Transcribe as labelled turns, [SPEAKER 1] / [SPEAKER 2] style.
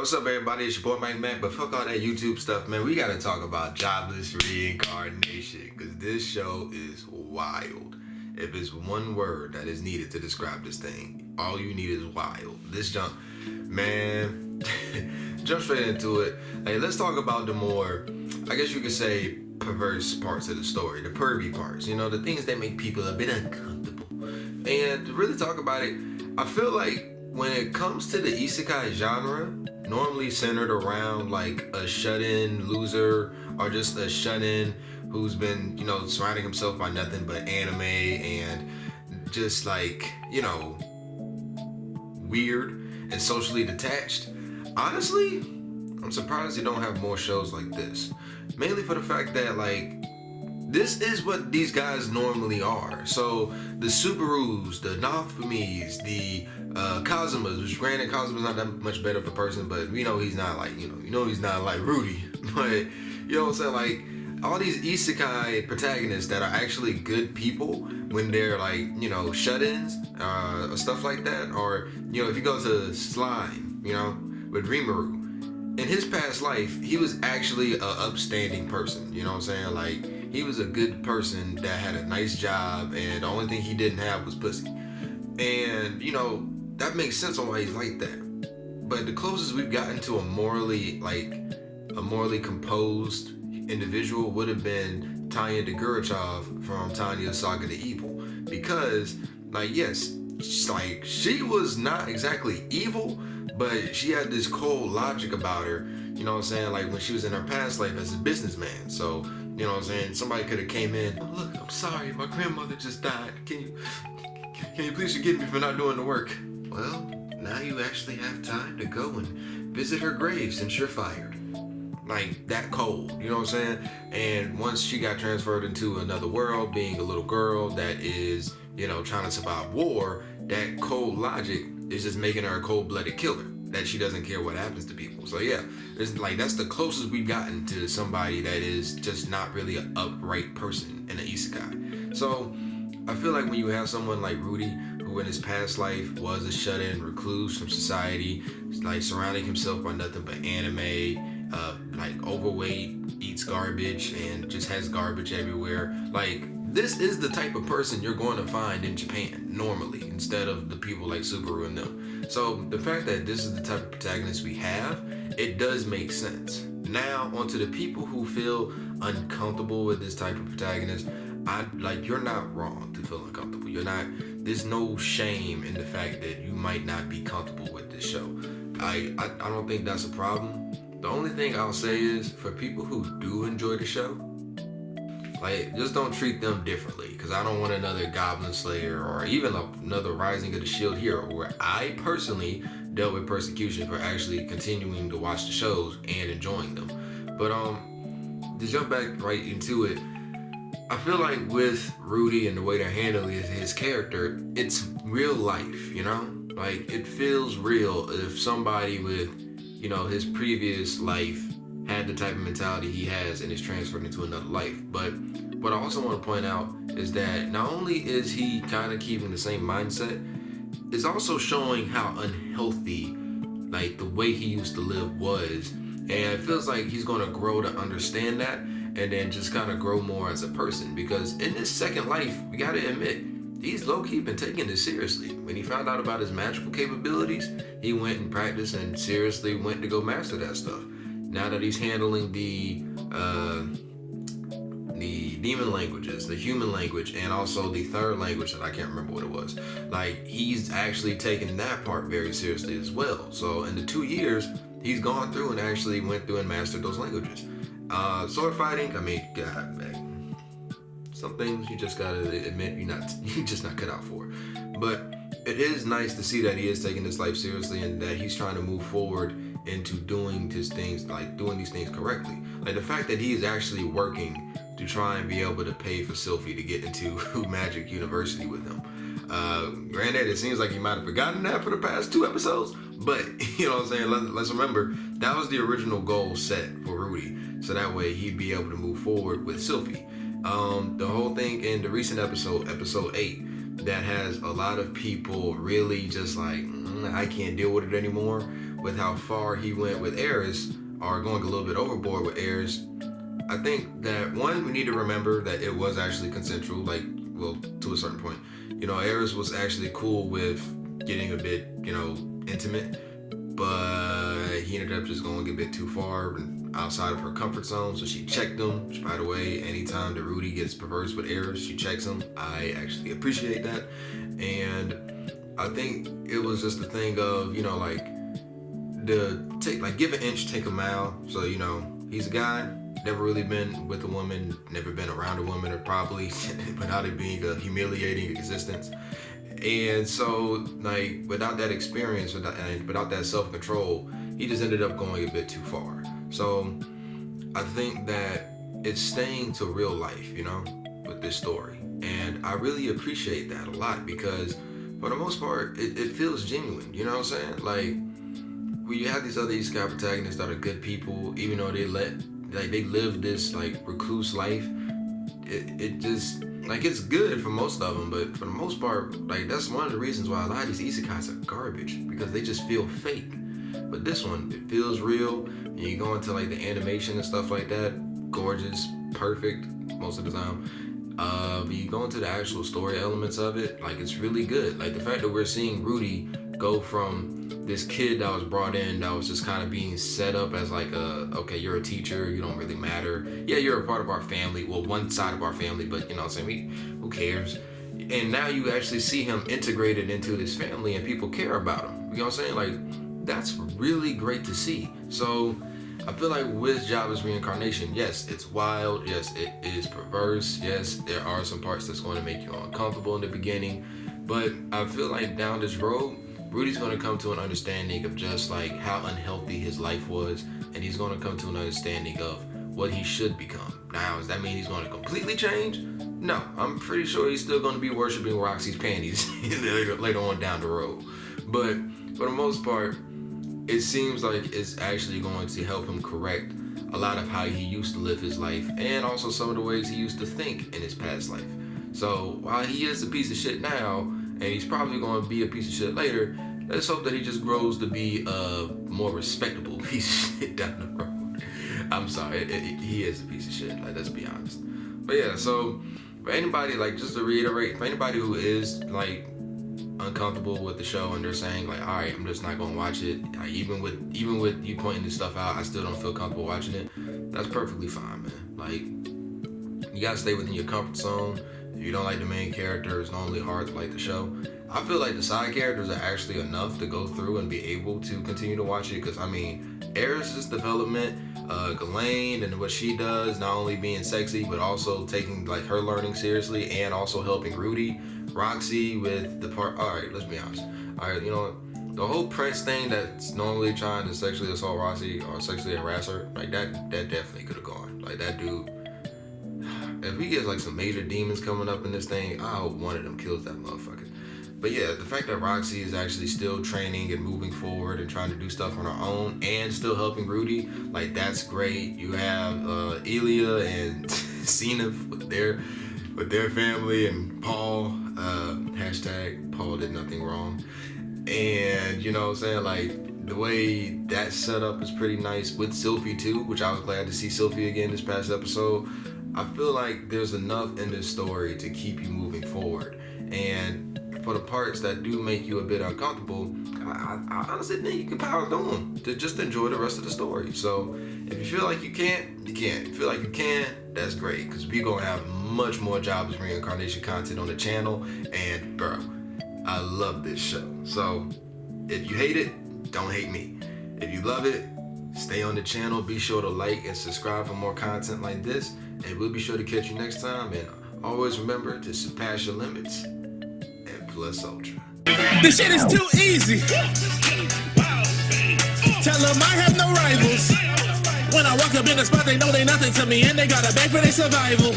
[SPEAKER 1] what's up, everybody? It's your boy Mike Mack, but fuck all that YouTube stuff, man. We gotta talk about Jobless Reincarnation, because this show is wild. If it's one word that is needed to describe this thing, all you need is wild. This jump, man, jump straight into it. Hey, let's talk about the more, I guess you could say, perverse parts of the story, the pervy parts, you know, the things that make people a bit uncomfortable. And to really talk about it, I feel like when it comes to the isekai genre, normally centered around like a shut-in loser or just a shut-in who's been, you know, surrounding himself by nothing but anime and just like, you know, weird and socially detached. Honestly, I'm surprised they don't have more shows like this. Mainly for the fact that, like, this is what these guys normally are. So the Subarus, the Nafumis, the Kazumas, which granted Kazuma's not that much better of a person, but we know he's not like, you know he's not like Rudy. But you know what I'm saying? Like, all these isekai protagonists that are actually good people when they're like, you know, shut-ins, or stuff like that. Or, you know, if you go to Slime, you know, with Rimuru, in his past life, he was actually a upstanding person, you know what I'm saying? Like, he was a good person that had a nice job, and the only thing he didn't have was pussy. And, you know, that makes sense on why he's like that. But the closest we've gotten to a morally composed individual would have been Tanya Degurachov from Tanya Saga the Evil. Because, like, yes, like, she was not exactly evil, but she had this cold logic about her, you know what I'm saying? Like, when she was in her past life as a businessman. So, you know what I'm saying? Somebody could have came in, oh, look, I'm sorry, my grandmother just died. Can you please forgive me for not doing the work? Well, now you actually have time to go and visit her grave since you're fired. Like, that cold, you know what I'm saying? And once she got transferred into another world, being a little girl that is, you know, trying to survive war, that cold logic is just making her a cold-blooded killer, that she doesn't care what happens to people. So yeah, it's like, that's the closest we've gotten to somebody that is just not really an upright person in an isekai. So I feel like when you have someone like Rudy, who in his past life was a shut-in recluse from society, like surrounding himself by nothing but anime, like overweight, eats garbage, and just has garbage everywhere. Like, this is the type of person you're going to find in Japan normally, instead of the people like Subaru and them. So the fact that this is the type of protagonist we have, it does make sense. Now, onto the people who feel uncomfortable with this type of protagonist, you're not wrong to feel uncomfortable. There's no shame in the fact that you might not be comfortable with this show. I don't think that's a problem. The only thing I'll say is, for people who do enjoy the show, like, just don't treat them differently, because I don't want another Goblin Slayer or even another Rising of the Shield Hero, where I personally dealt with persecution for actually continuing to watch the shows and enjoying them. But to jump back right into it, I feel like with Rudy and the way they're handling his character, it's real life, you know? Like, it feels real if somebody with, you know, his previous life had the type of mentality he has and is transferred into another life. But what I also want to point out is that not only is he kind of keeping the same mindset, it's also showing how unhealthy, like, the way he used to live was. And it feels like he's going to grow to understand that, and then just kind of grow more as a person. Because in this second life, we got to admit, he's low-key been taking this seriously. When he found out about his magical capabilities, he went and practiced and seriously went to go master that stuff. Now that he's handling the demon languages, the human language, and also the third language that I can't remember what it was, like, he's actually taken that part very seriously as well. So in the 2 years, he's gone through and actually went through and mastered those languages. Sword fighting, I mean, God, man, some things you just gotta admit you're just not cut out for. But it is nice to see that he is taking his life seriously and that he's trying to move forward into doing these things correctly. Like, the fact that he is actually working to try and be able to pay for Sylphie to get into Magic University with him. Granted, it seems like he might have forgotten that for the past 2 episodes, but you know what I'm saying, let's remember, that was the original goal set for Rudy, so that way he'd be able to move forward with Sylphie. The whole thing in the recent episode 8, that has a lot of people really just like, I can't deal with it anymore, with how far he went with Eris, or going a little bit overboard with Eris, I think that one, we need to remember that it was actually consensual, like, well, to a certain point. You know, Eris was actually cool with getting a bit, you know, intimate, but he ended up just going a bit too far and outside of her comfort zone, so she checked him. Which, by the way, anytime that Rudy gets perverse with Eris, she checks him. I actually appreciate that. And I think it was just the thing of, you know, like, give an inch, take a mile. So, you know, he's a guy, never really been with a woman, never been around a woman, or probably without it being a humiliating existence. And so, like, without that experience, without that self-control, he just ended up going a bit too far. So I think that it's staying to real life, you know, with this story. And I really appreciate that a lot, because for the most part, it feels genuine, you know what I'm saying? Like, when you have these other isekai protagonists that are good people, even though they live this, like, recluse life, it just, like, it's good for most of them, but for the most part, like, that's one of the reasons why a lot of these isekais are garbage, because they just feel fake. But this one, it feels real, and you go into, like, the animation and stuff like that, gorgeous, perfect most of the time. But you go into the actual story elements of it, like, it's really good. Like, the fact that we're seeing Rudy go from this kid that was brought in, that was just kind of being set up as like okay, you're a teacher, you don't really matter. Yeah, you're a part of our family, well, one side of our family, but you know what I'm saying, who cares? And now you actually see him integrated into this family and people care about him. You know what I'm saying? Like, that's really great to see. So I feel like with Jobless Reincarnation, yes, it's wild, yes, it is perverse, yes, there are some parts that's going to make you uncomfortable in the beginning, but I feel like down this road, Rudy's going to come to an understanding of just, like, how unhealthy his life was, and he's going to come to an understanding of what he should become. Now, does that mean he's going to completely change? No, I'm pretty sure he's still going to be worshiping Roxy's panties later on down the road. But for the most part, it seems like it's actually going to help him correct a lot of how he used to live his life, and also some of the ways he used to think in his past life. So while he is a piece of shit now, and he's probably going to be a piece of shit later, let's hope that he just grows to be a more respectable piece of shit down the road. I'm sorry, he is a piece of shit, like, let's be honest. But yeah, so for anybody, like, just to reiterate, for anybody who is, like, uncomfortable with the show and they're saying, like, all right, I'm just not gonna watch it, even with you pointing this stuff out, I still don't feel comfortable watching it, that's perfectly fine, man. Like, you gotta stay within your comfort zone. If you don't like the main character, it's normally hard to like the show. I feel like the side characters are actually enough to go through and be able to continue to watch it, because I mean, Eris' development, Ghislaine and what she does, not only being sexy but also taking, like, her learning seriously and also helping Rudy, Roxy with the part, alright, let's be honest. Alright, you know what? The whole Prince thing that's normally trying to sexually assault Roxy or sexually harass her, like, that definitely could have gone. Like, that dude, if we get, like, some major demons coming up in this thing, I hope one of them kills that motherfucker. But yeah, the fact that Roxy is actually still training and moving forward and trying to do stuff on her own and still helping Rudy, like, that's great. You have Elia and Zenith with their family, and Paul, hashtag Paul did nothing wrong. And, you know what I'm saying, like, the way that's set up is pretty nice with Sylphie too, which I was glad to see Sylphie again this past episode. I feel like there's enough in this story to keep you moving forward. And for the parts that do make you a bit uncomfortable, I honestly think you can power through them to just enjoy the rest of the story. So if you feel like you can't, you can't. If you feel like you can, that's great, because we're going to have much more Jobless Reincarnation content on the channel. And bro, I love this show. So if you hate it, don't hate me. If you love it, stay on the channel. Be sure to like and subscribe for more content like this. And we'll be sure to catch you next time. And always remember to surpass your limits and plus ultra.
[SPEAKER 2] This shit is too easy. Tell them I have no rivals. When I walk up in the spot, they know they nothing to me, and they gotta beg for their survival.